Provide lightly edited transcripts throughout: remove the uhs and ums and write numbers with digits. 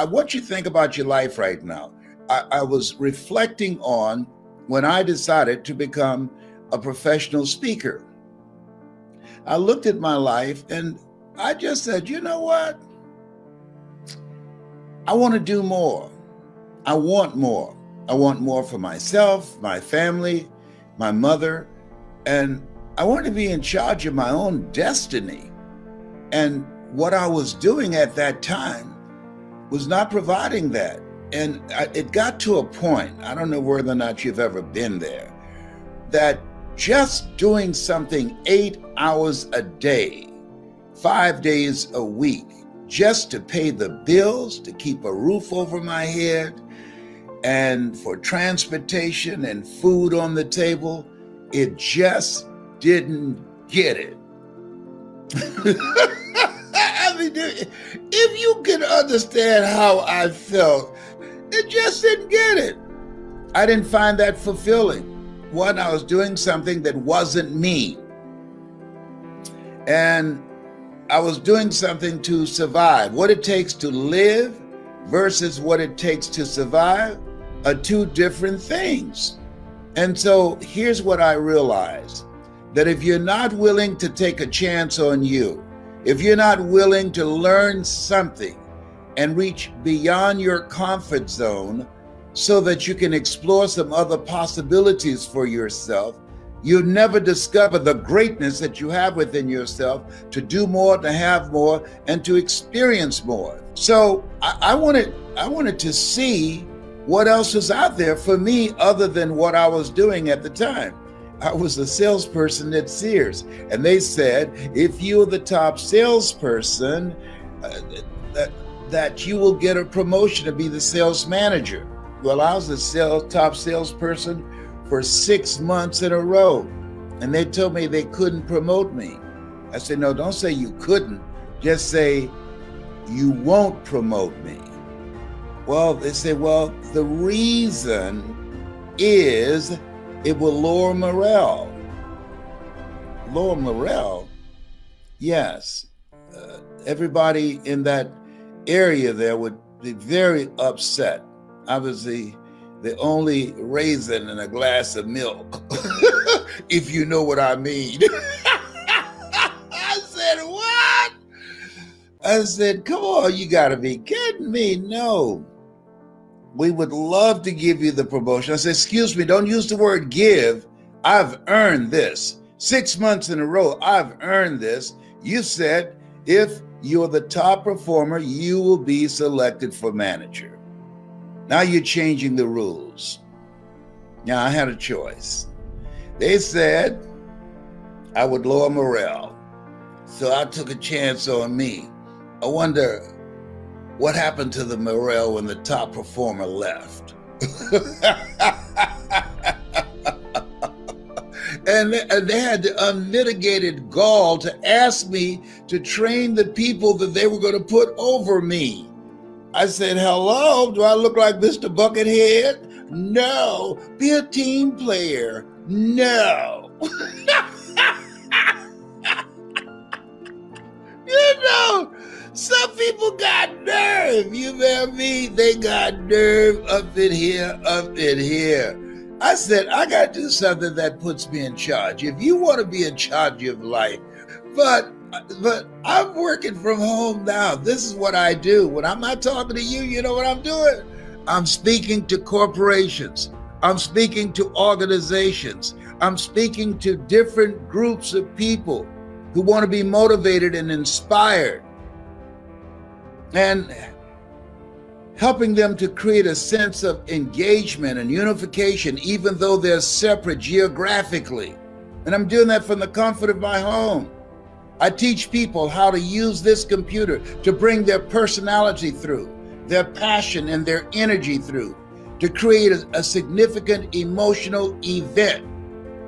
I want you to think about your life right now. I was reflecting on when I decided to become a professional speaker. I looked at my life and I just said, you know what? I want to do more. I want more. I want more for myself, my family, my mother, and I want to be in charge of my own destiny. And what I was doing at that time was not providing that. And it got to a point, I don't know whether or not you've ever been there, that just doing something 8 hours a day, 5 days a week, just to pay the bills, to keep a roof over my head, and for transportation and food on the table, it just didn't get it. I mean, if you can understand how I felt, it just didn't get it. I didn't find that fulfilling. One, I was doing something that wasn't me. And I was doing something to survive. What it takes to live versus what it takes to survive are two different things. And so here's what I realized, that if you're not willing to take a chance on you, if you're not willing to learn something and reach beyond your comfort zone so that you can explore some other possibilities for yourself, you'll never discover the greatness that you have within yourself to do more, to have more, and to experience more. So I wanted to see what else was out there for me other than what I was doing at the time. I was a salesperson at Sears, and they said, if you're the top salesperson, that you will get a promotion to be the sales manager. Well, I was the top salesperson for 6 months in a row, and they told me they couldn't promote me. I said, no, don't say you couldn't, just say you won't promote me. Well, they said, well, the reason is it will lower morale. Lower morale? Yes. Everybody in that area there would be very upset. I was the only raisin in a glass of milk, if you know what I mean. I said, what? I said, come on, you gotta be kidding me. No. We would love to give you the promotion. I said, excuse me, don't use the word give. I've earned this. 6 months in a row, I've earned this. You said, if you're the top performer, you will be selected for manager. Now you're changing the rules. Now I had a choice. They said I would lower morale. So I took a chance on me. I wonder what happened to the morale when the top performer left. And they had the unmitigated gall to ask me to train the people that they were going to put over me. I said, hello, do I look like Mr. Buckethead? No. Be a team player. No. You know, some people got nerve, you know me? They got nerve up in here, up in here. I said, I got to do something that puts me in charge. If you want to be in charge of life, but I'm working from home now. This is what I do. When I'm not talking to you, you know what I'm doing? I'm speaking to corporations. I'm speaking to organizations. I'm speaking to different groups of people who want to be motivated and inspired, and helping them to create a sense of engagement and unification, even though they're separate geographically. And I'm doing that from the comfort of my home. I teach people how to use this computer to bring their personality through, their passion and their energy through, to create a significant emotional event.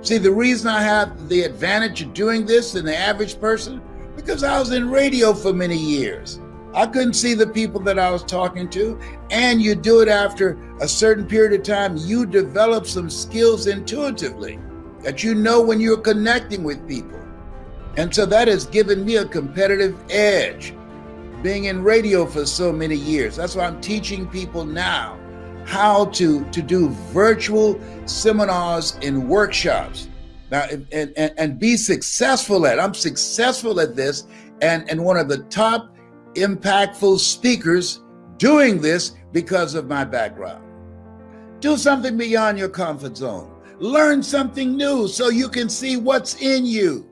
See, the reason I have the advantage of doing this than the average person, because I was in radio for many years. I couldn't see the people that I was talking to, and you do it after a certain period of time. You develop some skills intuitively that you know when you're connecting with people. And so that has given me a competitive edge. being in radio for so many years. That's why I'm teaching people now how to do virtual seminars and workshops. Now, and be successful at it. I'm successful at this, and one of the top impactful speakers doing this because of my background. Do something beyond your comfort zone. Learn something new so you can see what's in you.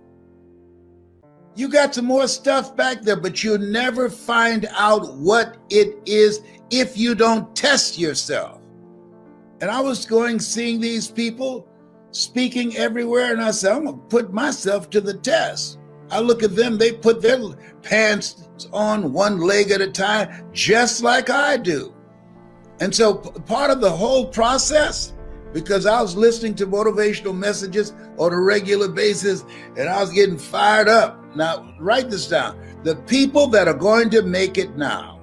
You got some more stuff back there, but you'll never find out what it is if you don't test yourself. And I was seeing these people speaking everywhere, and I said, I'm gonna put myself to the test. I look at them, they put their pants on one leg at a time, just like I do. And so part of the whole process, because I was listening to motivational messages on a regular basis, and I was getting fired up. Now, write this down. The people that are going to make it now,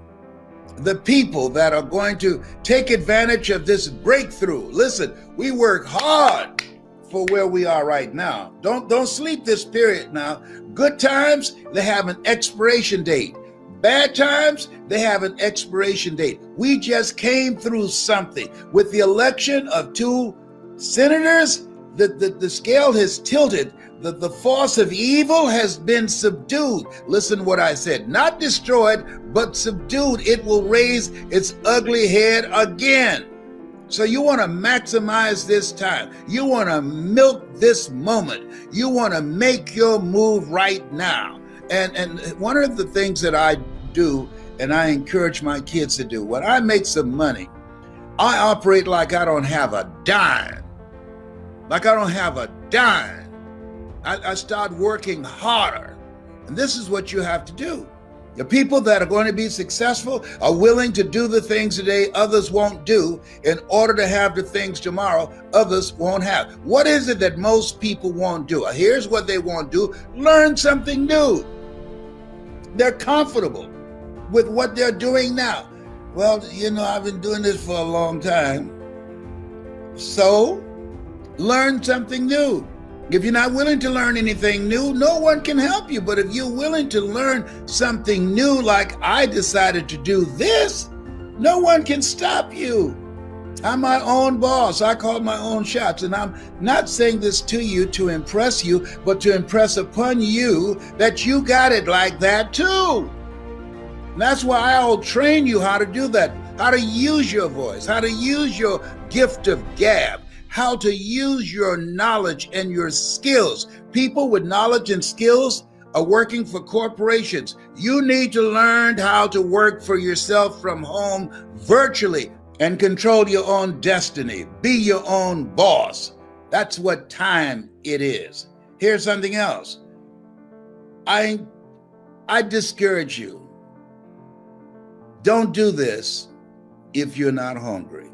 the people that are going to take advantage of this breakthrough. Listen, we work hard for where we are right now. Don't sleep this period now. Good times, they have an expiration date. Bad times, they have an expiration date. We just came through something. With the election of 2 senators, the scale has tilted. The force of evil has been subdued. Listen what I said. Not destroyed, but subdued. It will raise its ugly head again. So you want to maximize this time. You want to milk this moment. You want to make your move right now. And one of the things that I do, and I encourage my kids to do, when I make some money, I operate like I don't have a dime. Like I don't have a dime. I start working harder. And this is what you have to do. The people that are going to be successful are willing to do the things today others won't do in order to have the things tomorrow others won't have. What is it that most people won't do? Here's what they won't do. Learn something new. They're comfortable with what they're doing now. Well, I've been doing this for a long time. So, learn something new. If you're not willing to learn anything new, no one can help you. But if you're willing to learn something new, like I decided to do this, no one can stop you. I'm my own boss. I call my own shots. And I'm not saying this to you to impress you, but to impress upon you that you got it like that too. And that's why I'll train you how to do that, how to use your voice, how to use your gift of gab, how to use your knowledge and your skills. People with knowledge and skills are working for corporations. You need to learn how to work for yourself from home virtually and control your own destiny. Be your own boss. That's what time it is. Here's something else. I discourage you. Don't do this if you're not hungry.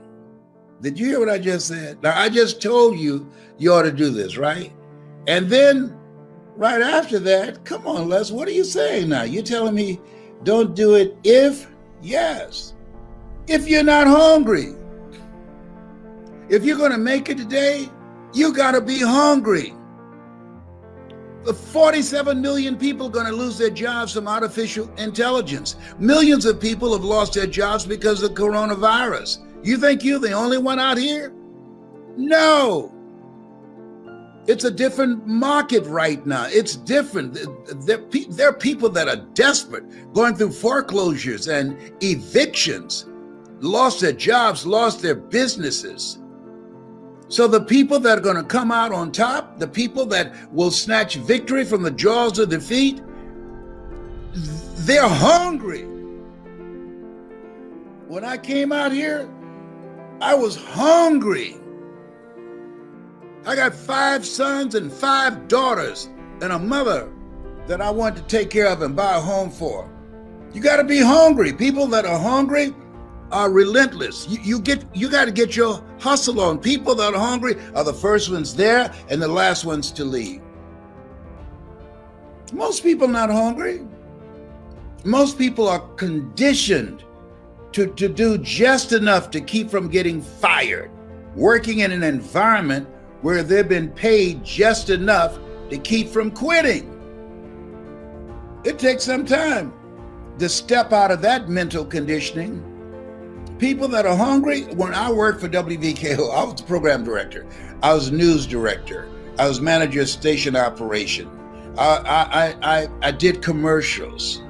Did you hear what I just said? Now, I just told you ought to do this, right? And then right after that, come on, Les, what are you saying now? You're telling me don't do it if? Yes. If you're not hungry. If you're going to make it today, you got to be hungry. The 47 million people are going to lose their jobs from artificial intelligence. Millions of people have lost their jobs because of coronavirus. You think you're the only one out here? No. It's a different market right now. It's different. There are people that are desperate, going through foreclosures and evictions, lost their jobs, lost their businesses. So the people that are going to come out on top, the people that will snatch victory from the jaws of defeat, they're hungry. When I came out here, I was hungry. I got 5 sons and 5 daughters and a mother that I want to take care of and buy a home for. You got to be hungry. People that are hungry are relentless. You got to get your hustle on. People that are hungry are the first ones there and the last ones to leave. Most people not hungry. Most people are conditioned to do just enough to keep from getting fired, working in an environment where they've been paid just enough to keep from quitting. It takes some time. to step out of that mental conditioning. People that are hungry, when I worked for WVKO, I was the program director. I was news director. I was manager of station operation. I did commercials.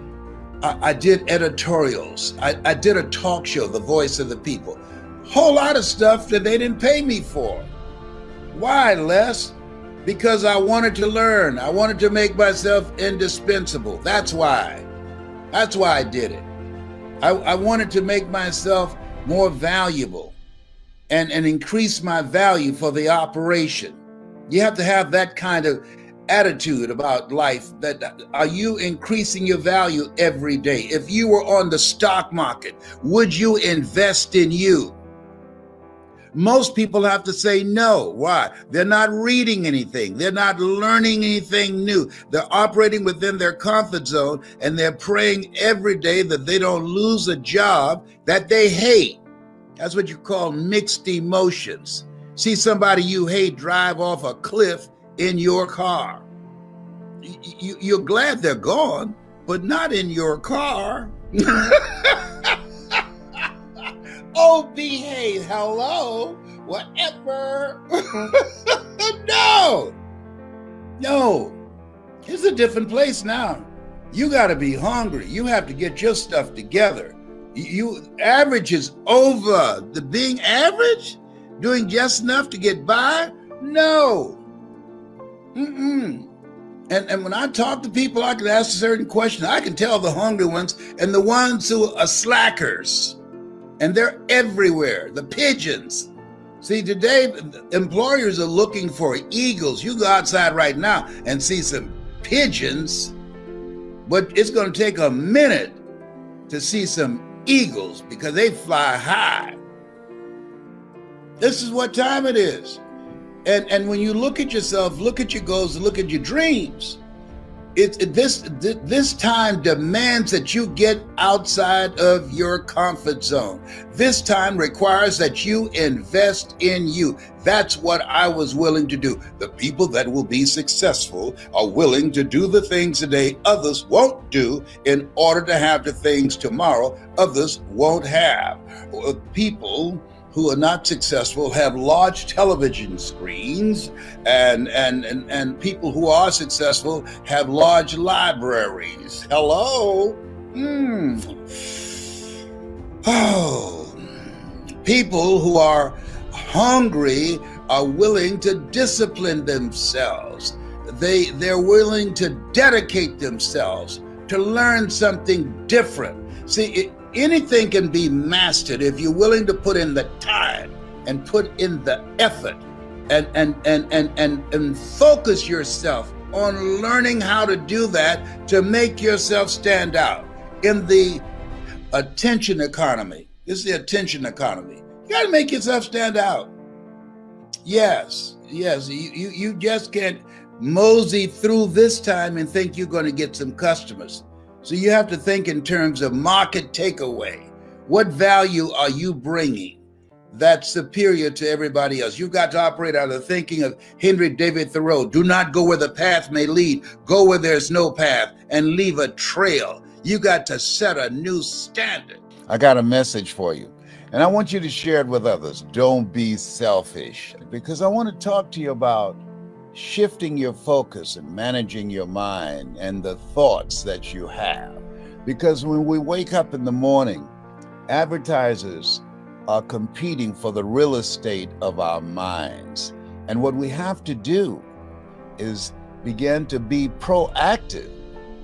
I did editorials. I did a talk show, The Voice of the People. Whole lot of stuff that they didn't pay me for. Why, Les? Because I wanted to learn. I wanted to make myself indispensable. That's why. That's why I did it. I wanted to make myself more valuable and increase my value for the operation. You have to have that kind of attitude about life. That are you increasing your value every day? If you were on the stock market, would you invest in you? Most people have to say no. Why? They're not reading anything. They're not learning anything new. They're operating within their comfort zone, and they're praying every day that they don't lose a job that they hate. That's what you call mixed emotions. See somebody you hate drive off a cliff in your car. You're glad they're gone, but not in your car. Oh, behave, hello, whatever. No, it's a different place now. You got to be hungry. You have to get your stuff together. Average is over. The being average, doing just enough to get by, no. And when I talk to people, I can ask a certain question. I can tell the hungry ones and the ones who are slackers. And they're everywhere, the pigeons. See, today, employers are looking for eagles. You go outside right now and see some pigeons, but it's going to take a minute to see some eagles because they fly high. This is what time it is. And when you look at yourself, look at your goals, look at your dreams, this time demands that you get outside of your comfort zone. This time requires that you invest in you. That's what I was willing to do. The people that will be successful are willing to do the things today others won't do in order to have the things tomorrow others won't have. People who are not successful have large television screens, and people who are successful have large libraries. Hello? Oh, people who are hungry are willing to discipline themselves. They're willing to dedicate themselves to learn something different. See, anything can be mastered if you're willing to put in the time and put in the effort and focus yourself on learning how to do that to make yourself stand out. In the attention economy, this is the attention economy. You got to make yourself stand out. Yes, you just can't mosey through this time and think you're going to get some customers. So you have to think in terms of market takeaway. What value are you bringing that's superior to everybody else? You've got to operate out of the thinking of Henry David Thoreau. Do not go where the path may lead. Go where there's no path and leave a trail. You got to set a new standard. I got a message for you, and I want you to share it with others. Don't be selfish, because I want to talk to you about shifting your focus and managing your mind and the thoughts that you have. Because when we wake up in the morning, advertisers are competing for the real estate of our minds. And what we have to do is begin to be proactive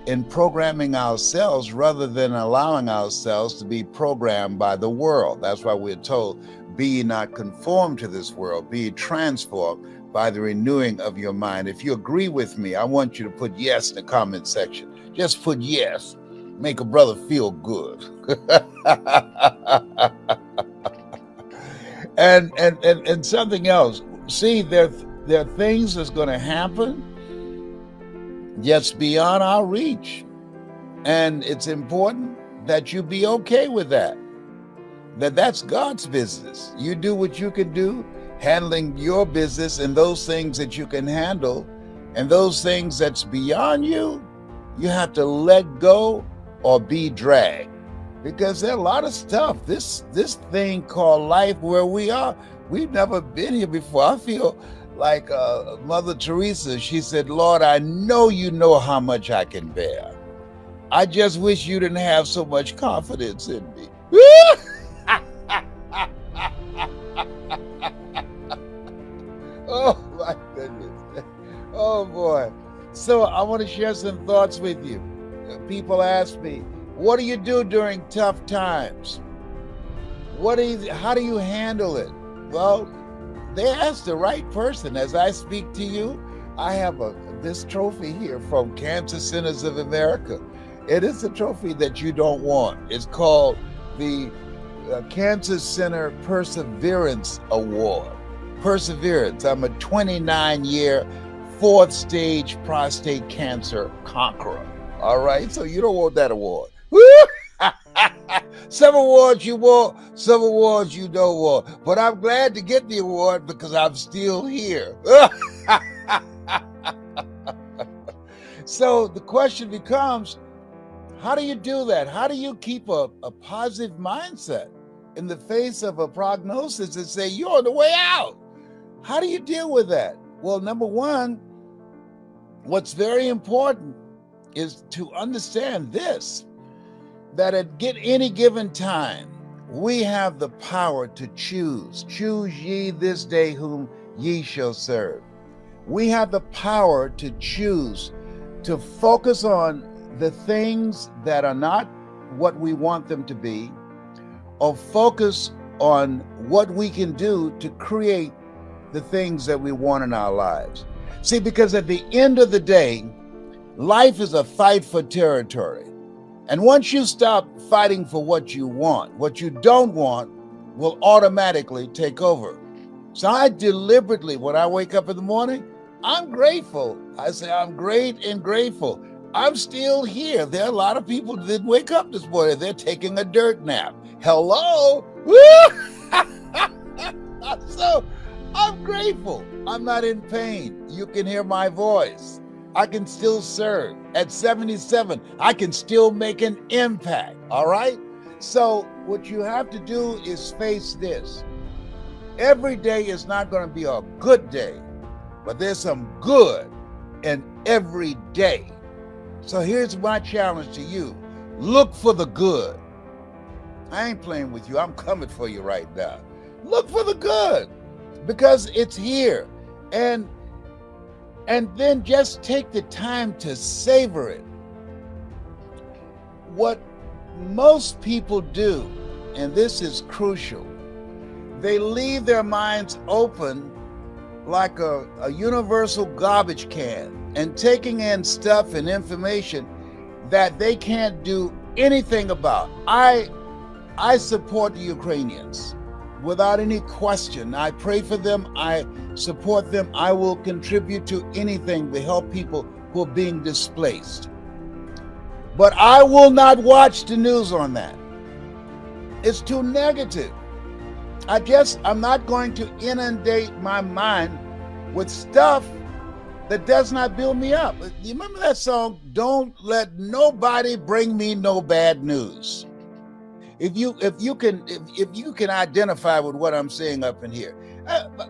in programming ourselves rather than allowing ourselves to be programmed by the world. That's why we're told, be ye not conformed to this world, be ye transformed by the renewing of your mind. If you agree with me, I want you to put yes in the comment section. Just put yes. Make a brother feel good. and something else. See, there are things that's going to happen just beyond our reach. And it's important that you be okay with that. That's God's business. You do what you can do, handling your business and those things that you can handle, and those things that's beyond you, you have to let go or be dragged. Because there's a lot of stuff. This thing called life where we are, we've never been here before. I feel like Mother Teresa, she said, Lord, I know you know how much I can bear. I just wish you didn't have so much confidence in me. Oh my goodness. Oh boy. So I want to share some thoughts with you. People ask me, what do you do during tough times? How do you handle it? Well, they asked the right person. As I speak to you, I have this trophy here from Cancer Centers of America. It is a trophy that you don't want. It's called the Cancer Center Perseverance Award. Perseverance. I'm a 29-year, 4th stage prostate cancer conqueror. All right, so you don't want that award. Some awards you want, some awards you don't want. But I'm glad to get the award because I'm still here. So the question becomes, how do you do that? How do you keep a positive mindset in the face of a prognosis and say you're on the way out? How do you deal with that? Well, number one, what's very important is to understand this, that at any given time, we have the power to choose. Choose ye this day whom ye shall serve. We have the power to choose to focus on the things that are not what we want them to be, or focus on what we can do to create the things that we want in our lives. See, because at the end of the day, life is a fight for territory. And once you stop fighting for what you want, what you don't want will automatically take over. So I deliberately, when I wake up in the morning, I'm grateful. I say, I'm great and grateful. I'm still here. There are a lot of people that didn't wake up this morning. They're taking a dirt nap. Hello? So I'm grateful. I'm not in pain. You can hear my voice. I can still serve. At 77, I can still make an impact. All right? So what you have to do is face this. Every day is not going to be a good day, but there's some good in every day. So here's my challenge to you. Look for the good. I ain't playing with you. I'm coming for you right now. Look for the good because it's here. And then just take the time to savor it. What most people do, and this is crucial, they leave their minds open like a universal garbage can and taking in stuff and information that they can't do anything about. I support the Ukrainians without any question. I pray for them. I support them. I will contribute to anything to help people who are being displaced. But I will not watch the news on that. It's too negative. I'm not going to inundate my mind with stuff that does not build me up. You remember that song, Don't Let Nobody Bring Me No Bad News? If you can identify with what I'm saying up in here.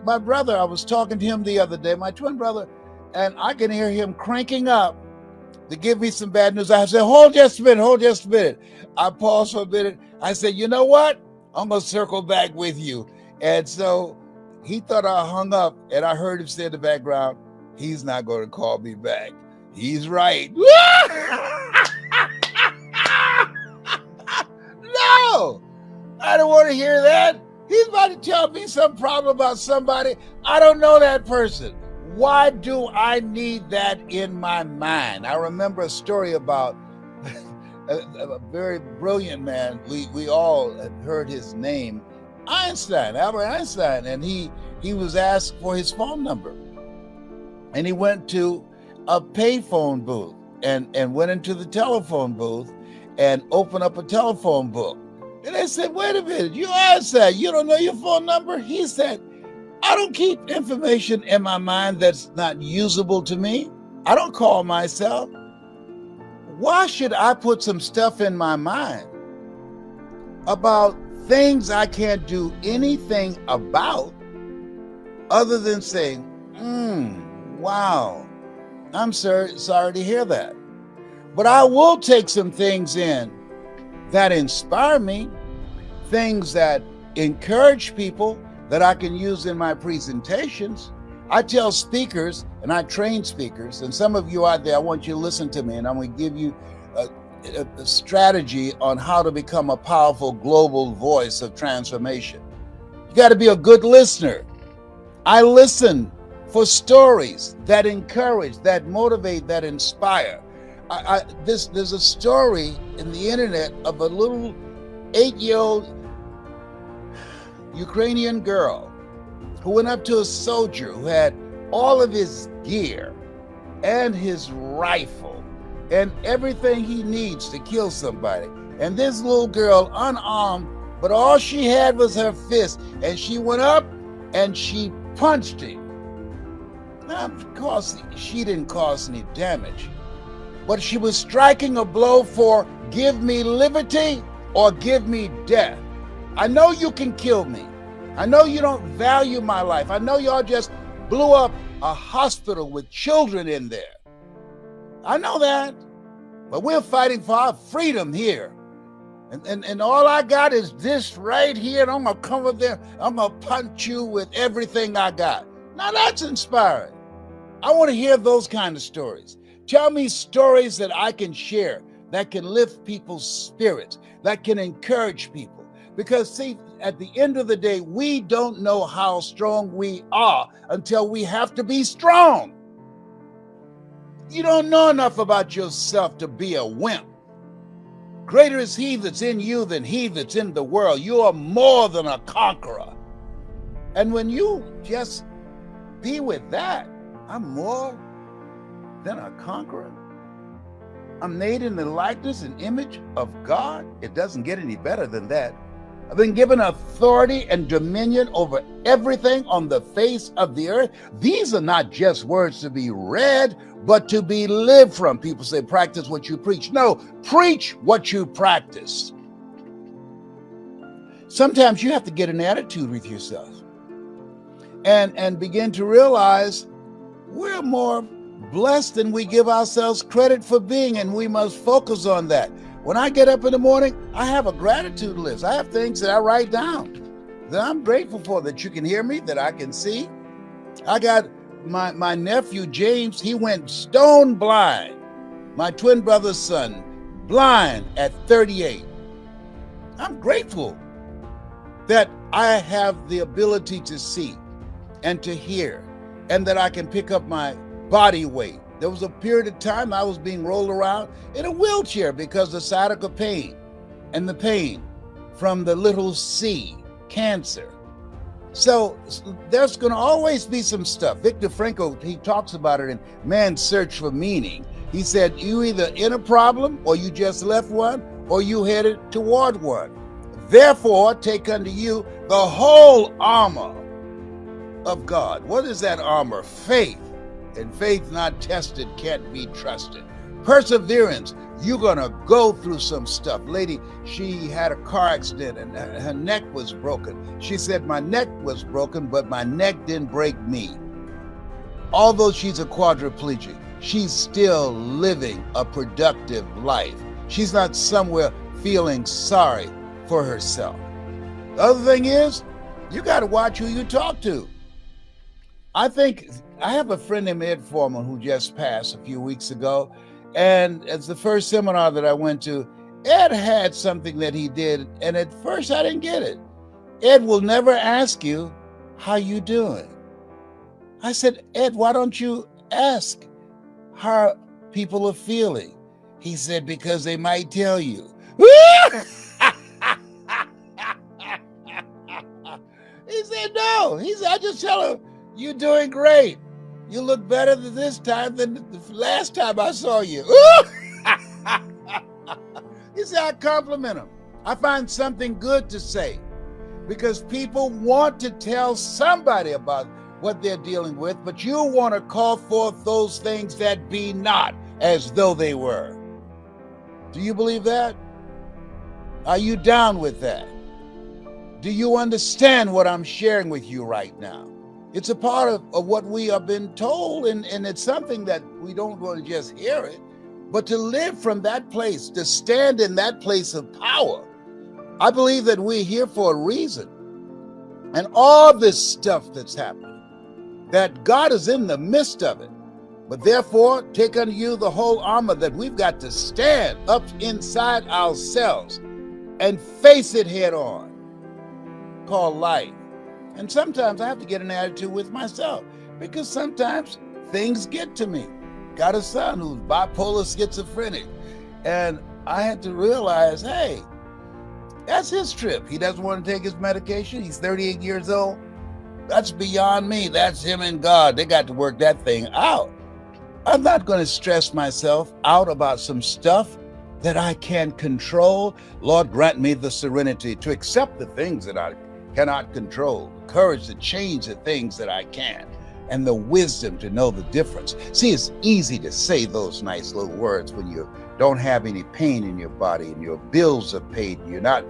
My brother, I was talking to him the other day, my twin brother, and I can hear him cranking up to give me some bad news. I said, hold just a minute. I paused for a minute. I said, you know what? I'm going to circle back with you. And so he thought I hung up, and I heard him say in the background, he's not going to call me back. He's right. No, I don't want to hear that. He's about to tell me some problem about somebody. I don't know that person. Why do I need that in my mind? I remember a story about a very brilliant man. We all had heard his name, Albert Einstein, and he was asked for his phone number. And he went to a payphone booth and went into the telephone booth and opened up a telephone book. And they said, wait a minute, you Einstein, you don't know your phone number? He said, I don't keep information in my mind that's not usable to me. I don't call myself. Why should I put some stuff in my mind about things I can't do anything about other than saying, wow, I'm sorry to hear that. But I will take some things in that inspire me, things that encourage people that I can use in my presentations. I tell speakers and I train speakers, and some of you out there, I want you to listen to me, and I'm going to give you a strategy on how to become a powerful global voice of transformation. You got to be a good listener. I listen for stories that encourage, that motivate, that inspire. There's a story in the internet of a little 8-year-old Ukrainian girl who went up to a soldier who had all of his gear and his rifle and everything he needs to kill somebody. And this little girl, unarmed, but all she had was her fist, and she went up and she punched him. Now, of course, she didn't cause any damage, but she was striking a blow for give me liberty or give me death. I know you can kill me. I know you don't value my life. I know y'all just blew up a hospital with children in there. I know that, but we're fighting for our freedom here. And all I got is this right here, and I'm gonna come up there, I'm gonna punch you with everything I got. Now that's inspiring. I wanna hear those kind of stories. Tell me stories that I can share, that can lift people's spirits, that can encourage people. Because see, at the end of the day, we don't know how strong we are until we have to be strong. You don't know enough about yourself to be a wimp. Greater is he that's in you than he that's in the world. You are more than a conqueror. And when you just be with that, I'm more than a conqueror. I'm made in the likeness and image of God. It doesn't get any better than that. I've been given authority and dominion over everything on the face of the earth. These are not just words to be read, but to be lived from. People say, practice what you preach. No, preach what you practice. Sometimes you have to get an attitude with yourself and begin to realize we're more blessed than we give ourselves credit for being, and we must focus on that. When I get up in the morning, I have a gratitude list. I have things that I write down that I'm grateful for, that you can hear me, that I can see. I got my nephew, James, he went stone blind. My twin brother's son, blind at 38. I'm grateful that I have the ability to see and to hear, and that I can pick up my body weight. There was a period of time I was being rolled around in a wheelchair because of sciatica pain and the pain from the little C, cancer. So there's going to always be some stuff. Viktor Frankl, he talks about it in Man's Search for Meaning. He said, you either in a problem, or you just left one, or you headed toward one. Therefore, take unto you the whole armor of God. What is that armor? Faith. And faith not tested can't be trusted. Perseverance. You're going to go through some stuff. Lady, she had a car accident and her neck was broken. She said, my neck was broken, but my neck didn't break me. Although she's a quadriplegic, she's still living a productive life. She's not somewhere feeling sorry for herself. The other thing is, you got to watch who you talk to. I have a friend named Ed Foreman who just passed a few weeks ago. And it's the first seminar that I went to. Ed had something that he did, and at first I didn't get it. Ed will never ask you, how you doing? I said, Ed, why don't you ask how people are feeling? He said, because they might tell you. He said, no. He said, I just tell them, you're doing great. You look better this time than the last time I saw you. He said, I compliment him. I find something good to say because people want to tell somebody about what they're dealing with, but you want to call forth those things that be not as though they were. Do you believe that? Are you down with that? Do you understand what I'm sharing with you right now? It's a part of what we have been told, and it's something that we don't want to just hear it, but to live from that place, to stand in that place of power. I believe that we're here for a reason. And all this stuff that's happening, that God is in the midst of it. But therefore, take unto you the whole armor that we've got to stand up inside ourselves and face it head on, called life. And sometimes I have to get an attitude with myself because sometimes things get to me. Got a son who's bipolar schizophrenic. And I had to realize, hey, that's his trip. He doesn't want to take his medication. He's 38 years old. That's beyond me. That's him and God. They got to work that thing out. I'm not going to stress myself out about some stuff that I can't control. Lord, grant me the serenity to accept the things that I cannot control, the courage to change the things that I can, and the wisdom to know the difference. See, it's easy to say those nice little words when you don't have any pain in your body and your bills are paid, and you're not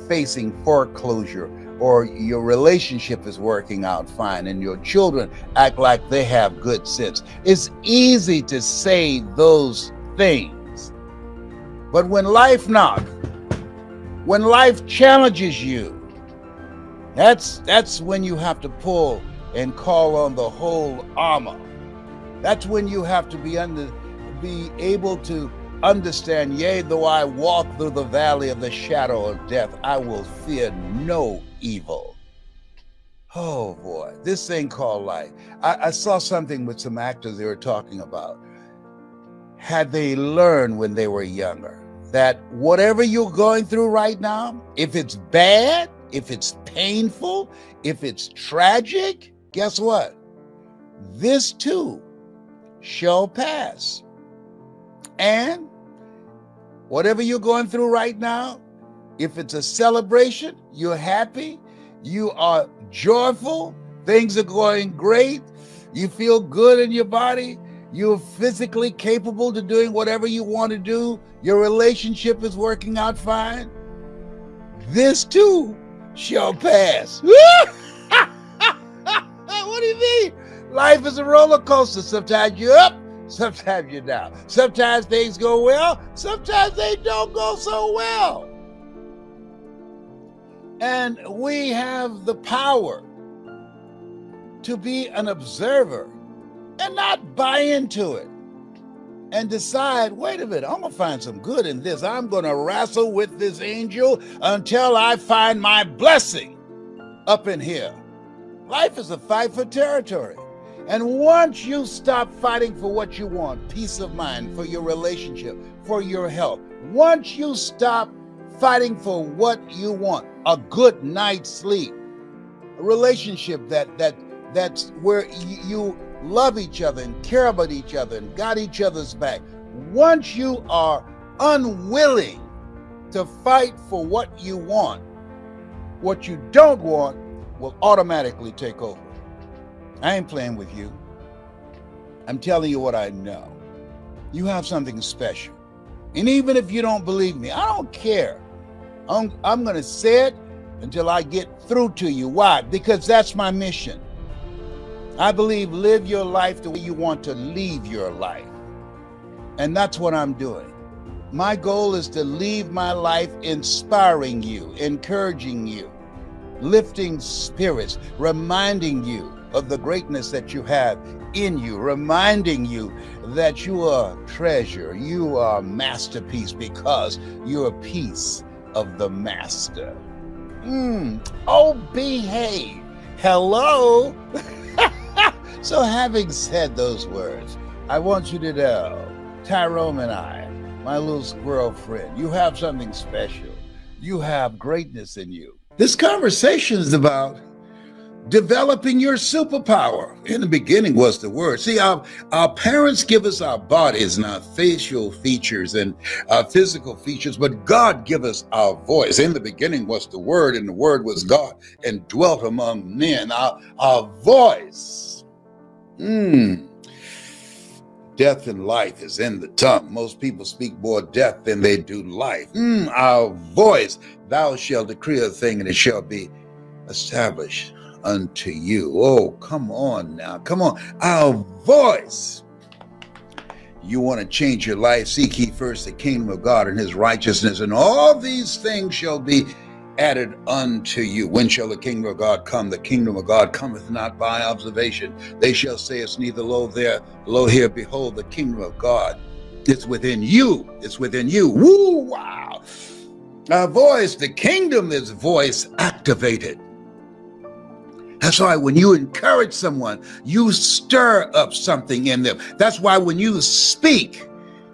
facing foreclosure, or your relationship is working out fine and your children act like they have good sense. It's easy to say those things. But when life knocks, when life challenges you, that's when you have to pull and call on the whole armor. That's when you have to be able to understand, yea, though I walk through the valley of the shadow of death, I will fear no evil. Oh boy, this thing called life. I saw something with some actors they were talking about. Had they learned when they were younger that whatever you're going through right now, if it's bad, if it's painful, if it's tragic, guess what? This too shall pass. And whatever you're going through right now, if it's a celebration, you're happy, you are joyful, things are going great, you feel good in your body, you're physically capable to doing whatever you want to do, your relationship is working out fine, this too shall pass. What do you mean? Life is a roller coaster. Sometimes you're up, sometimes you're down. Sometimes things go well, sometimes they don't go so well. And we have the power to be an observer and not buy into it and decide, wait a minute, I'm going to find some good in this. I'm going to wrestle with this angel until I find my blessing up in here. Life is a fight for territory. And once you stop fighting for what you want, peace of mind, for your relationship, for your health, once you stop fighting for what you want, a good night's sleep, a relationship that's where you love each other and care about each other and got each other's back. Once you are unwilling to fight for what you want, what you don't want will automatically take over. I ain't playing with you. I'm telling you what I know. You have something special. And even if you don't believe me, I don't care. I'm going to say it until I get through to you. Why? Because that's my mission. I believe live your life the way you want to leave your life. And that's what I'm doing. My goal is to leave my life inspiring you, encouraging you, lifting spirits, reminding you of the greatness that you have in you, reminding you that you are a treasure, you are a masterpiece because you're a piece of the master. Oh, behave. Hello. So having said those words, I want you to know, Tyrone and I, my little squirrel friend, you have something special. You have greatness in you. This conversation is about developing your superpower. In the beginning was the word. See, our parents give us our bodies and our facial features and our physical features, but God give us our voice. In the beginning was the word, and the word was God and dwelt among men. Our voice. Death and life is in the tongue. Most people speak more death than they do life. Our voice, thou shalt decree a thing and it shall be established unto you. Oh, come on now. Come on. Our voice. You want to change your life, seek ye first the kingdom of God and his righteousness, and all these things shall be added unto you. When shall the kingdom of God come? The kingdom of God cometh not by observation. They shall say it's neither lo there, lo here. Behold, the kingdom of God is within you. It's within you. Woo, wow. Our voice, the kingdom is voice activated. That's why when you encourage someone, you stir up something in them. That's why when you speak,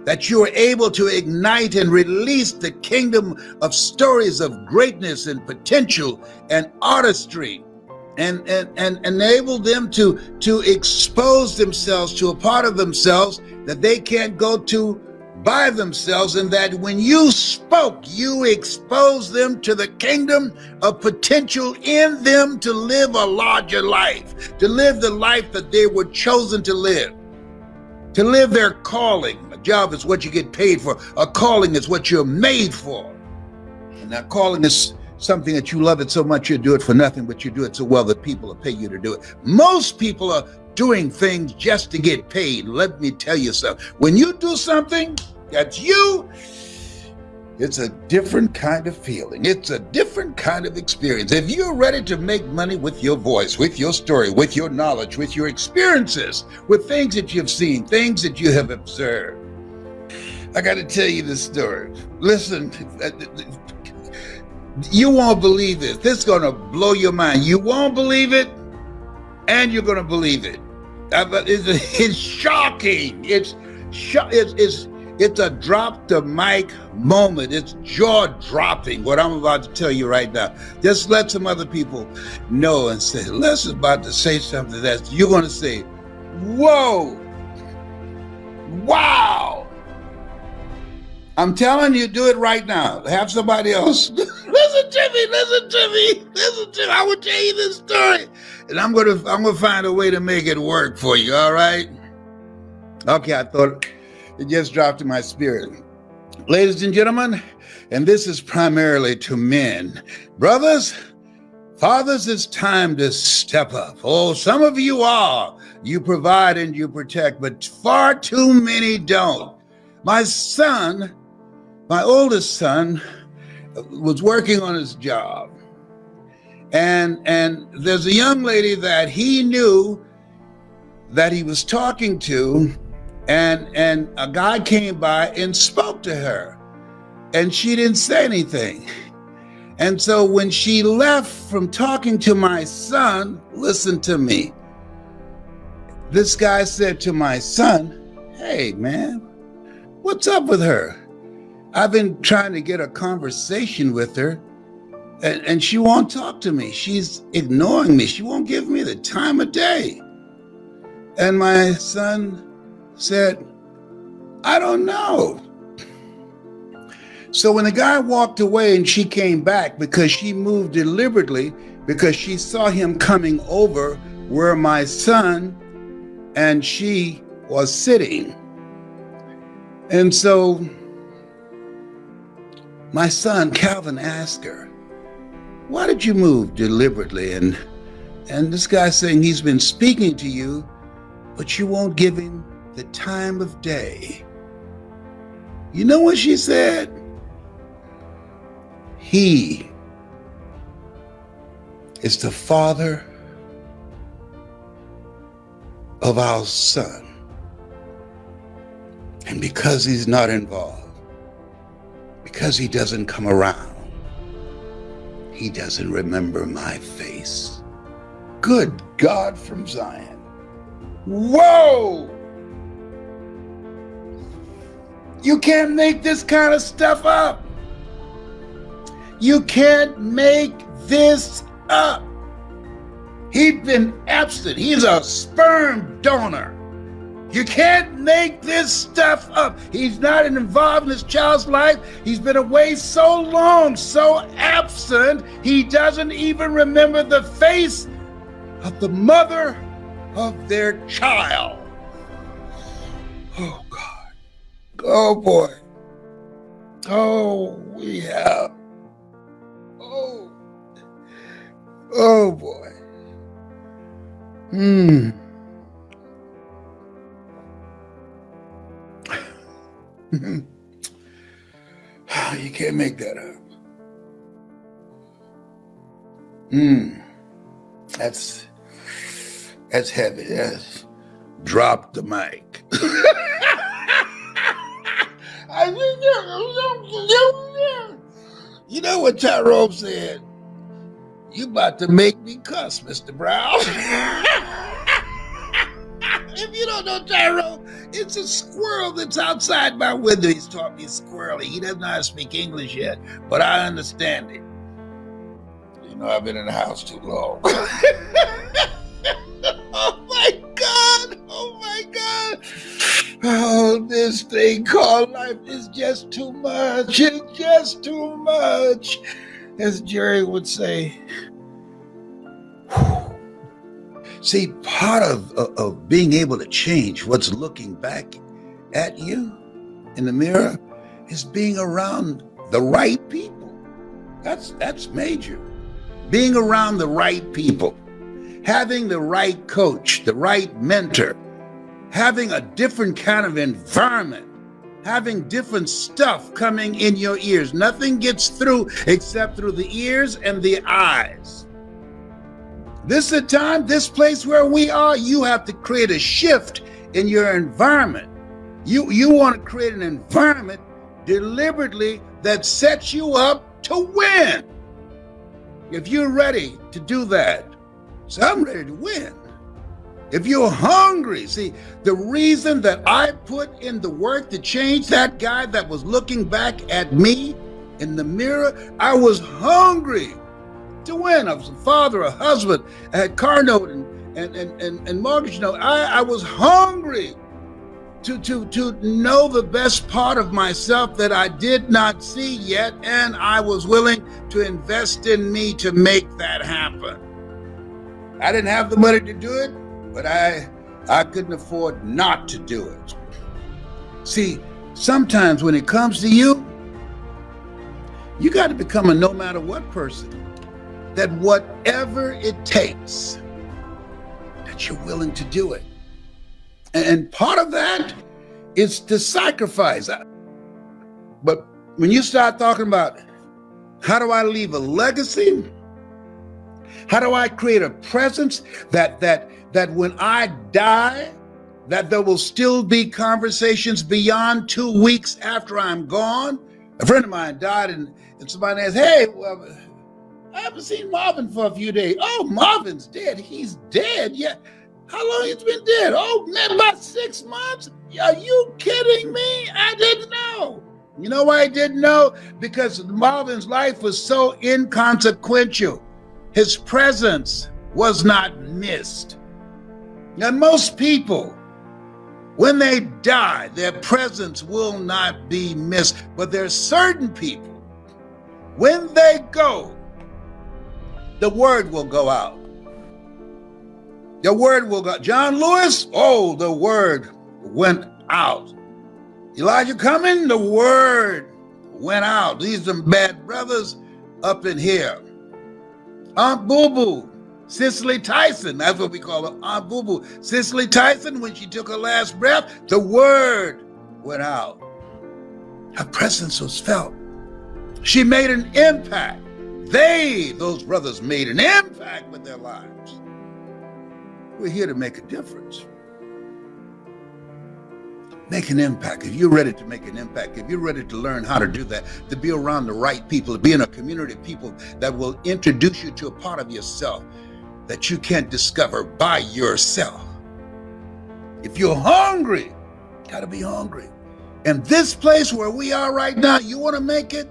that you're able to ignite and release the kingdom of stories of greatness and potential and artistry, and enable them to expose themselves to a part of themselves that they can't go to by themselves, and that when you spoke, you exposed them to the kingdom of potential in them to live a larger life, to live the life that they were chosen to live their calling. A job is what you get paid for. A calling is what you're made for. And that calling is something that you love it so much you do it for nothing, but you do it so well that people will pay you to do it. Most people are doing things just to get paid. Let me tell you something. When you do something that's you, it's a different kind of feeling. It's a different kind of experience. If you're ready to make money with your voice, with your story, with your knowledge, with your experiences, with things that you've seen, things that you have observed, I got to tell you this story. Listen, you won't believe this. This is going to blow your mind. You won't believe it, and you're going to believe it. It's shocking. It's a drop the mic moment. It's jaw dropping what I'm about to tell you right now. Just let some other people know and say, Les is about to say something that you're going to say, whoa, wow. I'm telling you, do it right now. Have somebody else. Listen to me. I will tell you this story. And I'm gonna find a way to make it work for you, all right? Okay, I thought it just dropped in my spirit. Ladies and gentlemen, and this is primarily to men. Brothers, fathers, it's time to step up. Oh, some of you are. You provide and you protect, but far too many don't. My son, my oldest son, was working on his job. And there's a young lady that he knew that he was talking to, and a guy came by and spoke to her, and she didn't say anything. And so when she left from talking to my son, listen to me. This guy said to my son, hey man, what's up with her? I've been trying to get a conversation with her, and she won't talk to me. She's ignoring me. She won't give me the time of day. And my son said, I don't know. So when the guy walked away and she came back, because she moved deliberately, because she saw him coming over where my son and she was sitting. And so my son, Calvin, asked her, why did you move deliberately? And this guy saying he's been speaking to you, but you won't give him the time of day. You know what she said? He is the father of our son. And because he's not involved, because he doesn't come around, he doesn't remember my face. Good God from Zion. Whoa! You can't make this kind of stuff up. You can't make this up. He'd been absent. He's a sperm donor. You can't make this stuff up. He's not involved in his child's life. He's been away so long, so absent, he doesn't even remember the face of the mother of their child. Oh, God. Oh, boy. Oh, we have. Oh, oh, boy. Hmm. You can't make that up. Hmm. That's heavy. That's drop the mic. You know what Tyrone said? You about to make me cuss, Mr. Brown. If you don't know Tyrone, it's a squirrel that's outside my window. He's taught me squirrely. He doesn't know how to speak English yet, but I understand it. You know, I've been in the house too long. Oh my God! Oh my God! Oh, this thing called life is just too much. It's just too much. As Jerry would say. See, part of being able to change what's looking back at you in the mirror is being around the right people. That's major. Being around the right people, having the right coach, the right mentor, having a different kind of environment, having different stuff coming in your ears. Nothing gets through except through the ears and the eyes. This is a time, this place where we are, you have to create a shift in your environment. You want to create an environment deliberately that sets you up to win. If you're ready to do that, so I'm ready to win. If you're hungry, see, the reason that I put in the work to change that guy that was looking back at me in the mirror, I was hungry to win. I was a father, a husband, I had car note and mortgage note. I was hungry to know the best part of myself that I did not see yet, and I was willing to invest in me to make that happen. I didn't have the money to do it, but I couldn't afford not to do it. See, sometimes when it comes to you, you got to become a no matter what person. That whatever it takes, that you're willing to do it. And part of that is to sacrifice. But when you start talking about how do I leave a legacy? How do I create a presence that when I die, that there will still be conversations beyond 2 weeks after I'm gone? A friend of mine died and somebody asked, hey, well, I haven't seen Marvin for a few days. Oh, Marvin's dead. He's dead. Yeah. How long he's been dead? Oh, man, about 6 months? Are you kidding me? I didn't know. You know why I didn't know? Because Marvin's life was so inconsequential. His presence was not missed. Now, most people, when they die, their presence will not be missed. But there's certain people, when they go, the word will go out. The word will go. John Lewis, oh, the word went out. Elijah Cumming, the word went out. These are bad brothers up in here. Aunt Boo Boo, Cicely Tyson, that's what we call her, Aunt Boo Boo. Cicely Tyson, when she took her last breath, the word went out. Her presence was felt. She made an impact. Those brothers made an impact with their lives. We're here to make a difference. Make an impact. If you're ready to make an impact, if you're ready to learn how to do that, to be around the right people, to be in a community of people that will introduce you to a part of yourself that you can't discover by yourself. If you're hungry, you gotta be hungry. And this place where we are right now, you wanna make it?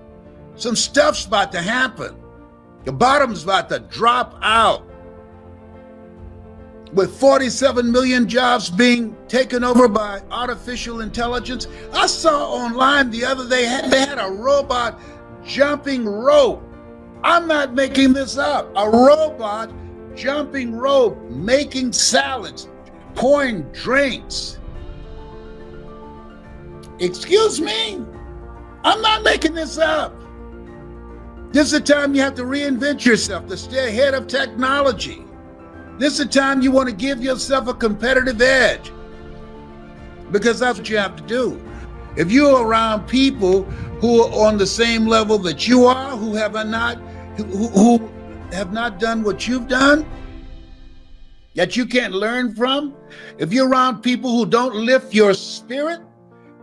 Some stuff's about to happen. The bottom's about to drop out. With 47 million jobs being taken over by artificial intelligence. I saw online the other day, they had a robot jumping rope. I'm not making this up. A robot jumping rope, making salads, pouring drinks. Excuse me? I'm not making this up. This is the time you have to reinvent yourself to stay ahead of technology. This is the time you want to give yourself a competitive edge, because that's what you have to do. If you're around people who are on the same level that you are, who have not done what you've done, that you can't learn from, if you're around people who don't lift your spirit,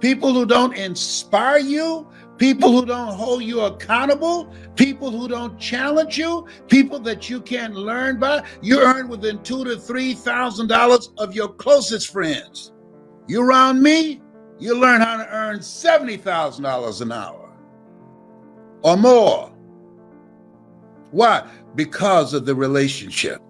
people who don't inspire you, people who don't hold you accountable, people who don't challenge you, people that you can't learn by, you earn within $2,000 to $3,000 of your closest friends. You around me, you learn how to earn $70,000 an hour or more. Why? Because of the relationship.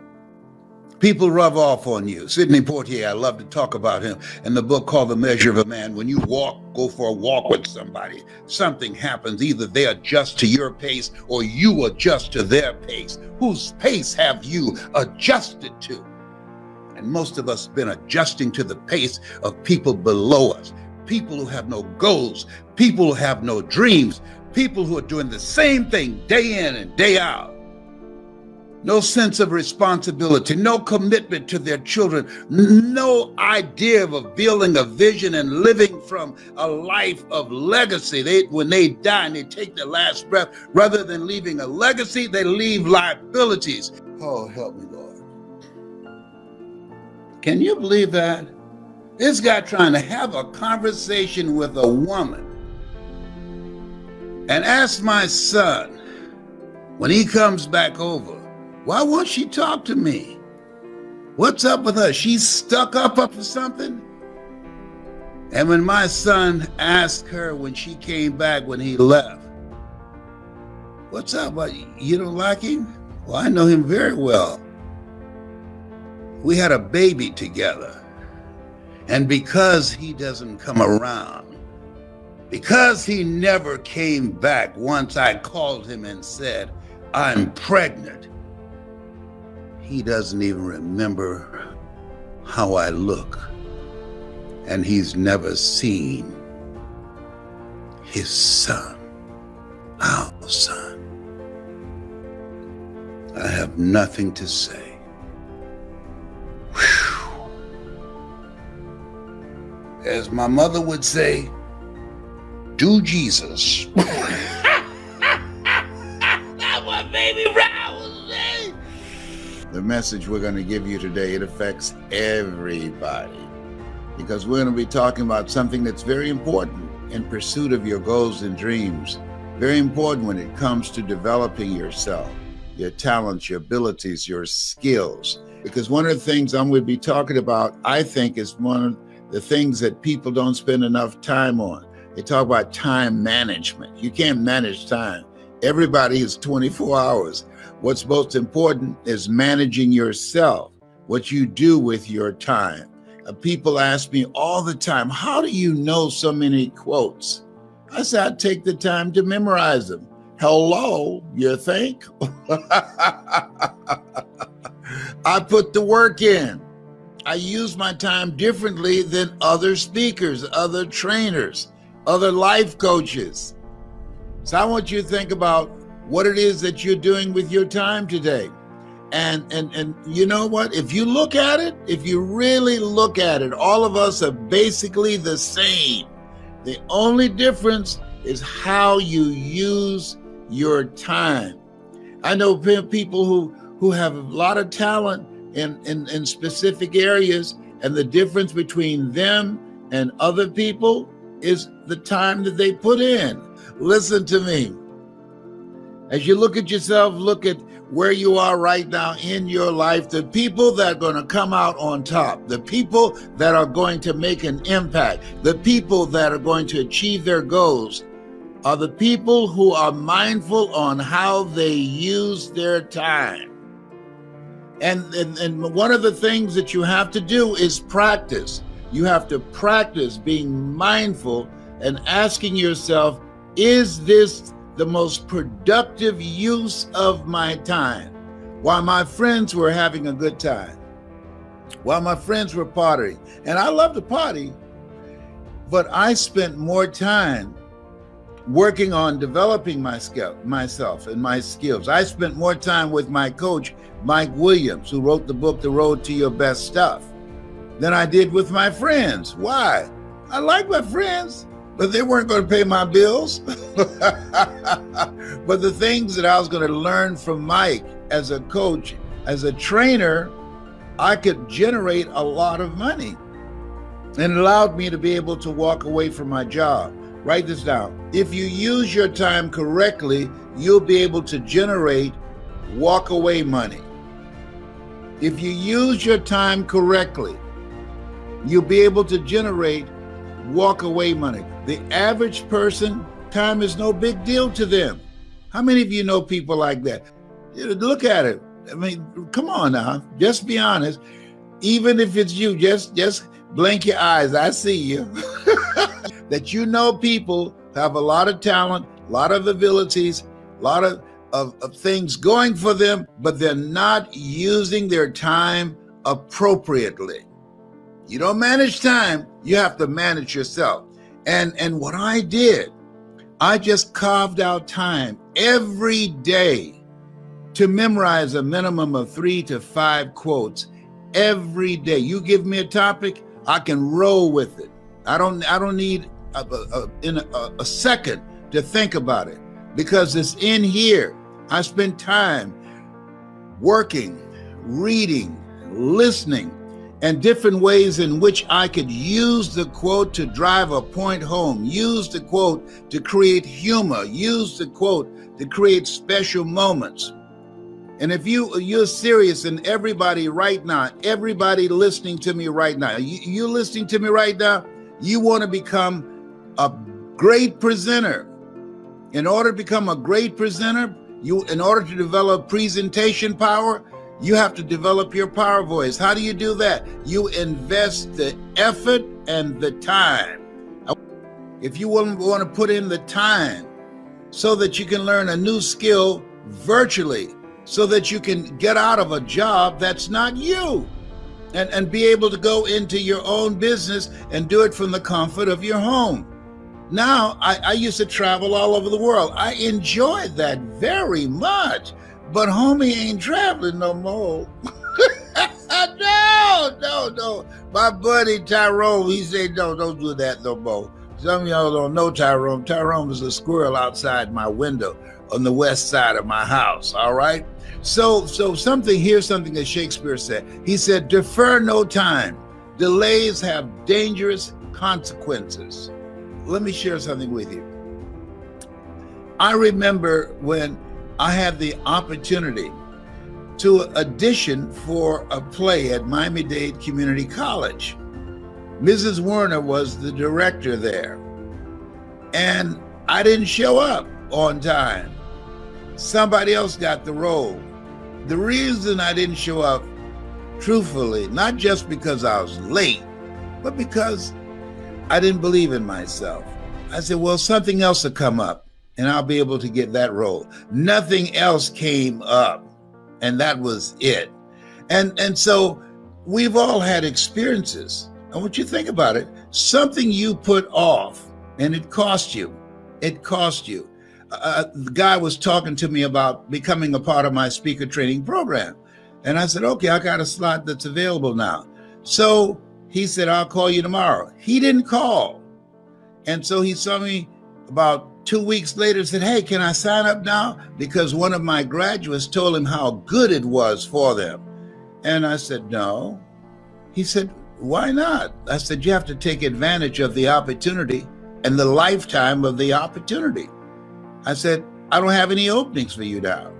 People rub off on you. Sidney Poitier, I love to talk about him in the book called The Measure of a Man. When you go for a walk with somebody, something happens. Either they adjust to your pace or you adjust to their pace. Whose pace have you adjusted to? And most of us have been adjusting to the pace of people below us, people who have no goals, people who have no dreams, people who are doing the same thing day in and day out. No sense of responsibility, no commitment to their children, no idea of building a vision and living from a life of legacy. When they die and they take their last breath, rather than leaving a legacy, they leave liabilities. Oh, help me, Lord. Can you believe that? This guy trying to have a conversation with a woman and ask my son when he comes back over, why won't she talk to me? What's up with her? She's stuck up for something? And when my son asked her when she came back, when he left, what's up? You don't like him? Well, I know him very well. We had a baby together. And because he doesn't come around, because he never came back once I called him and said, I'm pregnant, he doesn't even remember how I look. And he's never seen his son, our son. I have nothing to say. Whew. As my mother would say, do Jesus. That's what Baby Brown would say. The message we're going to give you today, it affects everybody, because we're going to be talking about something that's very important in pursuit of your goals and dreams. Very important when it comes to developing yourself, your talents, your abilities, your skills. Because one of the things I'm going to be talking about, I think, is one of the things that people don't spend enough time on. They talk about time management. You can't manage time. Everybody is 24 hours. What's most important is managing yourself, what you do with your time. People ask me all the time, how do you know so many quotes? I say, I take the time to memorize them. Hello, you think? I put the work in. I use my time differently than other speakers, other trainers, other life coaches. So I want you to think about what it is that you're doing with your time today. And you know what? If you look at it, if you really look at it, all of us are basically the same. The only difference is how you use your time. I know people who have a lot of talent in specific areas, and the difference between them and other people is the time that they put in. Listen to me. As you look at yourself, look at where you are right now in your life, the people that are going to come out on top, the people that are going to make an impact, the people that are going to achieve their goals are the people who are mindful on how they use their time. And one of the things that you have to do is practice. You have to practice being mindful and asking yourself, is this the most productive use of my time? While my friends were having a good time, while my friends were partying, and I love to party, But I spent more time working on developing myself and my skills. I spent more time with my coach, Mike Williams, who wrote the book, The Road to Your Best Stuff, than I did with my friends. Why? I like my friends, but they weren't going to pay my bills. But the things that I was going to learn from Mike as a coach, as a trainer, I could generate a lot of money. And it allowed me to be able to walk away from my job. Write this down. If you use your time correctly, you'll be able to generate walk-away money. If you use your time correctly, you'll be able to generate walk-away money. The average person, time is no big deal to them. How many of you know people like that? Look at it. I mean, come on now. Just be honest. Even if it's you, just blink your eyes. I see you. That you know people have a lot of talent, a lot of abilities, a lot of things going for them, but they're not using their time appropriately. You don't manage time, you have to manage yourself. And what I did, I just carved out time every day to memorize a minimum of 3 to 5 quotes every day. You give me a topic, I can roll with it. I don't need a second to think about it, because it's in here. I spent time working, reading, listening, and different ways in which I could use the quote to drive a point home, use the quote to create humor, use the quote to create special moments. And if you're serious, and everybody right now, everybody listening to me right now, you listening to me right now, you want to become a great presenter. In order to become a great presenter, in order to develop presentation power, you have to develop your power voice. How do you do that? You invest the effort and the time. If you want to put in the time so that you can learn a new skill virtually, so that you can get out of a job that's not you, and be able to go into your own business and do it from the comfort of your home. Now, I used to travel all over the world. I enjoyed that very much, but homie ain't traveling no more. No. My buddy Tyrone, he said, no, don't do that no more. Some of y'all don't know Tyrone. Tyrone was a squirrel outside my window on the west side of my house, all right? So here's something that Shakespeare said. He said, defer no time. Delays have dangerous consequences. Let me share something with you. I remember when I had the opportunity to audition for a play at Miami-Dade Community College. Mrs. Werner was the director there, and I didn't show up on time. Somebody else got the role. The reason I didn't show up, truthfully, not just because I was late, but because I didn't believe in myself. I said, well, something else will come up and I'll be able to get that role. Nothing else came up, and that was it. And so we've all had experiences. I want you to think about it. Something you put off and it cost you. It cost you. The guy was talking to me about becoming a part of my speaker training program. And I said, okay, I got a slot that's available now. So he said, I'll call you tomorrow. He didn't call. And so he saw me about 2 weeks later and said, hey, can I sign up now? Because one of my graduates told him how good it was for them. And I said, no. He said, why not? I said, you have to take advantage of the opportunity and the lifetime of the opportunity. I said, I don't have any openings for you now.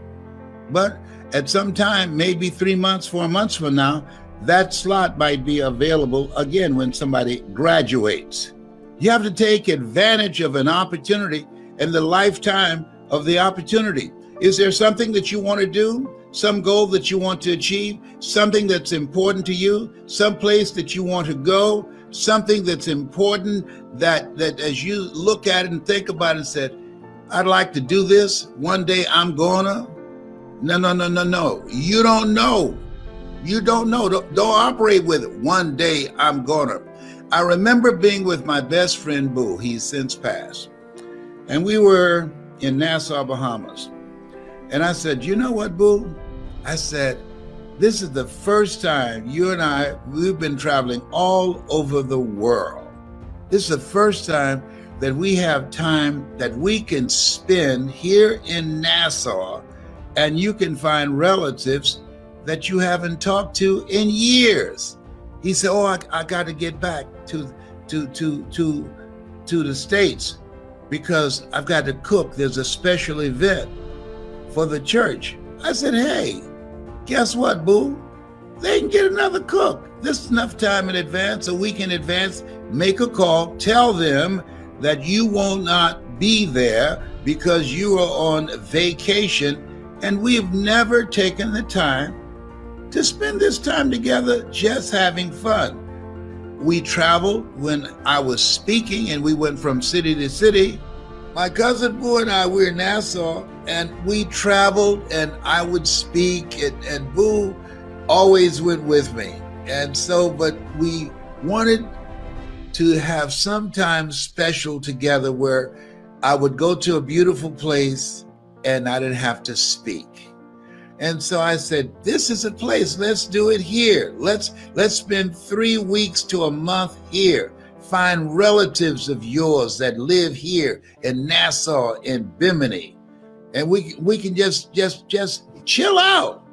But at some time, maybe 3 months, 4 months from now, that slot might be available again when somebody graduates. You have to take advantage of an opportunity and the lifetime of the opportunity. Is there something that you want to do? Some goal that you want to achieve? Something that's important to you? Some place that you want to go? Something that's important that as you look at it and think about it and said, I'd like to do this. One day I'm gonna. No. You don't know. You don't know. Don't operate with it. One day I'm gonna. I remember being with my best friend, Boo. He's since passed. And we were in Nassau, Bahamas. And I said, you know what, Boo? I said, this is the first time you and I, we've been traveling all over the world. This is the first time that we have time that we can spend here in Nassau, and you can find relatives that you haven't talked to in years. He said, oh, I got to get back to the States because I've got to cook. There's a special event for the church. I said, hey, guess what, Boo? They can get another cook. This is enough time in advance, a week in advance. Make a call, tell them that you will not be there because you are on vacation, and we've never taken the time to spend this time together just having fun. We traveled when I was speaking, and we went from city to city. My cousin Boo and I were in Nassau, and we traveled, and I would speak, and Boo always went with me. And so, but we wanted to have some time special together where I would go to a beautiful place and I didn't have to speak. And so I said, this is a place, let's do it here. Let's spend 3 weeks to a month here. Find relatives of yours that live here in Nassau and Bimini. And we can just chill out.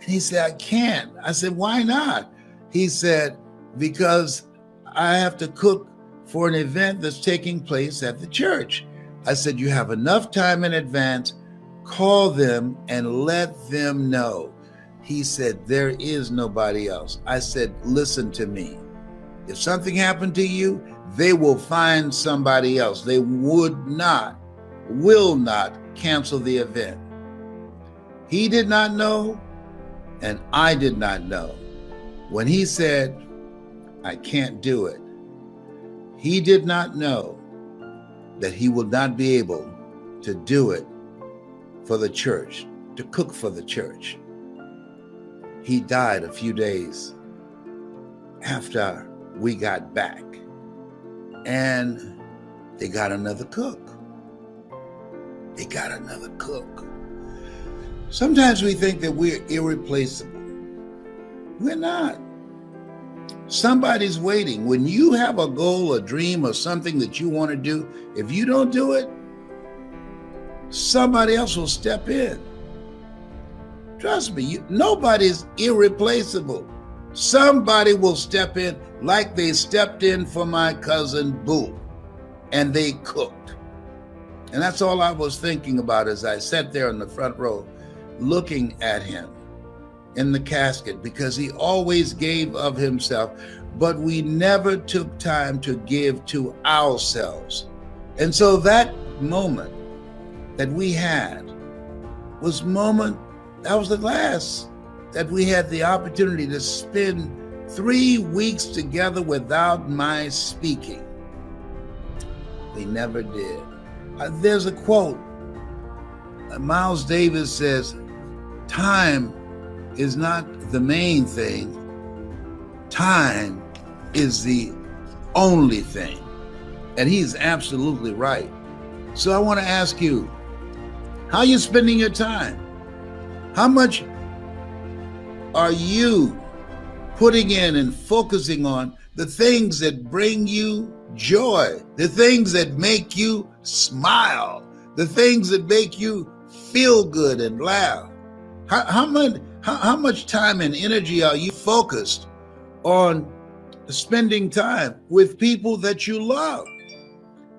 And he said, I can't. I said, why not? He said, because I have to cook for an event that's taking place at the church. I said, you have enough time in advance, call them and let them know. He said, there is nobody else. I said, listen to me. If something happened to you, they will find somebody else. They will not cancel the event. He did not know, and I did not know. When he said, I can't do it, he did not know that he would not be able to do it for the church, to cook for the church. He died a few days after we got back, and they got another cook. Sometimes we think that we're irreplaceable. We're not. Somebody's waiting. When you have a goal, a dream, or something that you want to do, if you don't do it, somebody else will step in. Trust me, nobody's irreplaceable. Somebody will step in like they stepped in for my cousin Boo, and they cooked. And that's all I was thinking about as I sat there in the front row looking at him in the casket, because he always gave of himself, but we never took time to give to ourselves. And so that moment that we had was the last that we had the opportunity to spend 3 weeks together without my speaking. We never did. There's a quote. Miles Davis says, time is not the main thing. Time is the only thing. And he's absolutely right. So I want to ask you, how are you spending your time? How much are you putting in and focusing on the things that bring you joy, the things that make you smile, the things that make you feel good and laugh? How much time and energy are you focused on spending time with people that you love?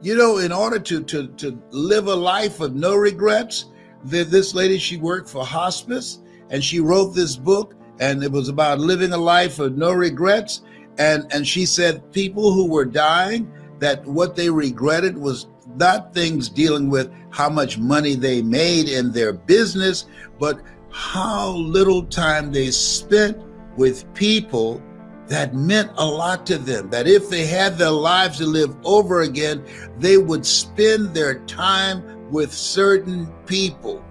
You know, in order to live a life of no regrets, this lady, she worked for hospice, and she wrote this book, and it was about living a life of no regrets. And she said people who were dying, that what they regretted was not things dealing with how much money they made in their business, but how little time they spent with people that meant a lot to them, that if they had their lives to live over again, they would spend their time with certain people.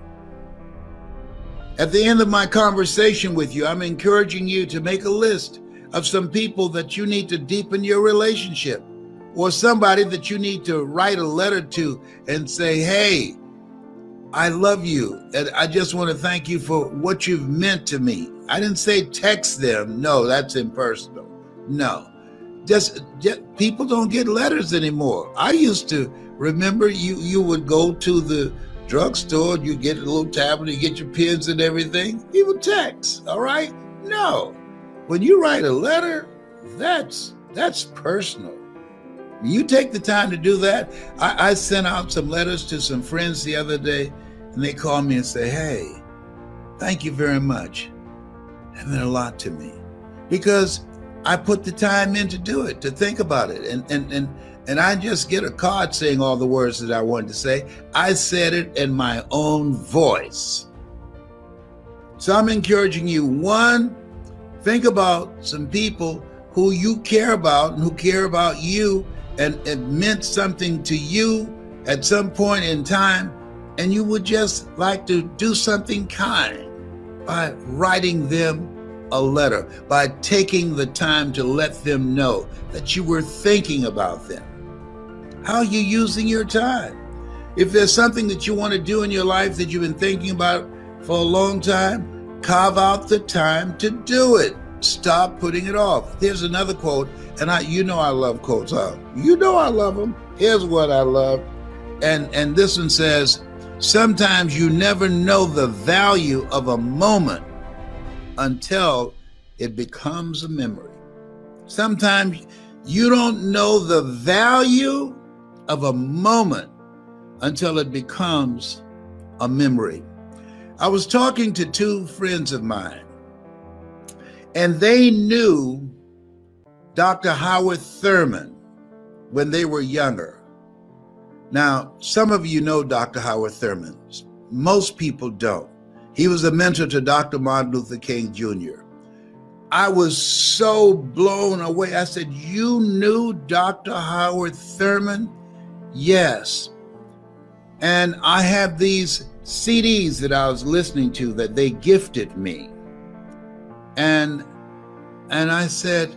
At the end of my conversation with you, I'm encouraging you to make a list of some people that you need to deepen your relationship, or somebody that you need to write a letter to and say, hey, I love you, and I just want to thank you for what you've meant to me. I didn't say text them. No, that's impersonal. No, just people don't get letters anymore. I used to remember you would go to the drugstore, you get a little tablet, you get your pens and everything. People text, all right? No, when you write a letter, that's personal. You take the time to do that. I sent out some letters to some friends the other day, and they called me and say, hey, thank you very much. That meant a lot to me because I put the time in to do it, to think about it. And I just get a card saying all the words that I wanted to say. I said it in my own voice. So I'm encouraging you, one, think about some people who you care about and who care about you, and it meant something to you at some point in time, and you would just like to do something kind by writing them a letter, by taking the time to let them know that you were thinking about them. How are you using your time? If there's something that you want to do in your life that you've been thinking about for a long time, carve out the time to do it. Stop putting it off. Here's another quote, and I love quotes. You know I love them. Here's what I love. And this one says, sometimes you never know the value of a moment until it becomes a memory. Sometimes you don't know the value of a moment until it becomes a memory. I was talking to two friends of mine, and they knew Dr. Howard Thurman when they were younger. Now, some of you know Dr. Howard Thurman. Most people don't. He was a mentor to Dr. Martin Luther King Jr. I was so blown away. I said, you knew Dr. Howard Thurman? Yes. And I have these CDs that I was listening to that they gifted me. And I said,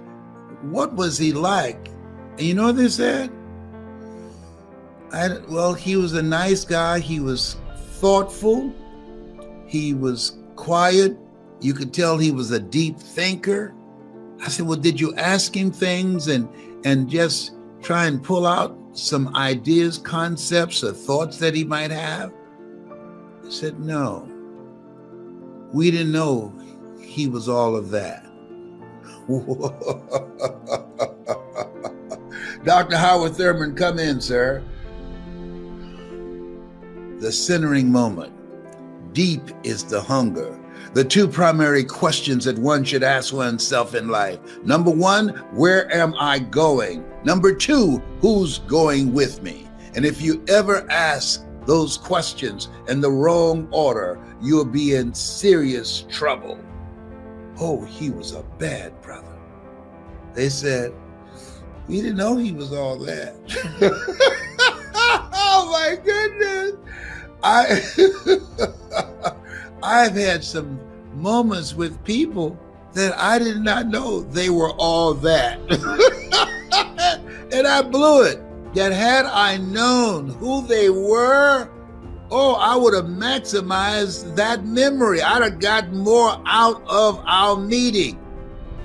what was he like? And you know what they said? Well, he was a nice guy. He was thoughtful. He was quiet. You could tell he was a deep thinker. I said, well, did you ask him things and just try and pull out some ideas, concepts, or thoughts that he might have? I said, no. We didn't know he was all of that. Dr. Howard Thurman, come in, sir. The centering moment. Deep is the hunger. The two primary questions that one should ask oneself in life. Number one, where am I going? Number two, who's going with me? And if you ever ask those questions in the wrong order, you'll be in serious trouble. Oh, he was a bad brother. They said, we didn't know he was all that. Oh my goodness. I've had some moments with people that I did not know they were all that. And I blew it. That had I known who they were, oh, I would have maximized that memory. I'd have gotten more out of our meeting.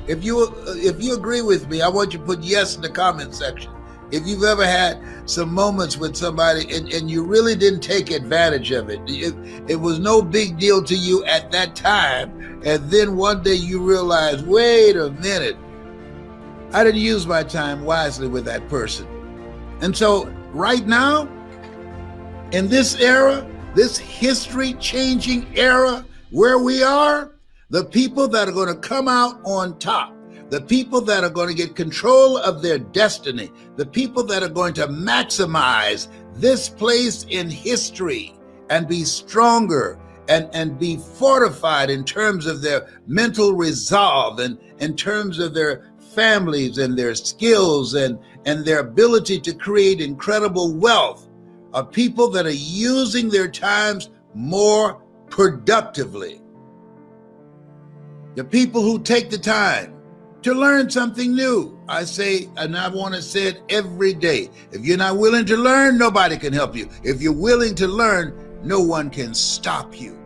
If you agree with me, I want you to put yes in the comment section. If you've ever had some moments with somebody and you really didn't take advantage of it, it was no big deal to you at that time, and then one day you realize, wait a minute, I didn't use my time wisely with that person. And so right now, in this era, this history-changing era where we are, the people that are going to come out on top, the people that are going to get control of their destiny, the people that are going to maximize this place in history and be stronger and be fortified in terms of their mental resolve and in terms of their families and their skills and their ability to create incredible wealth, are people that are using their times more productively. The people who take the time to learn something new. I say, and I want to say it every day. If you're not willing to learn, nobody can help you. If you're willing to learn, no one can stop you.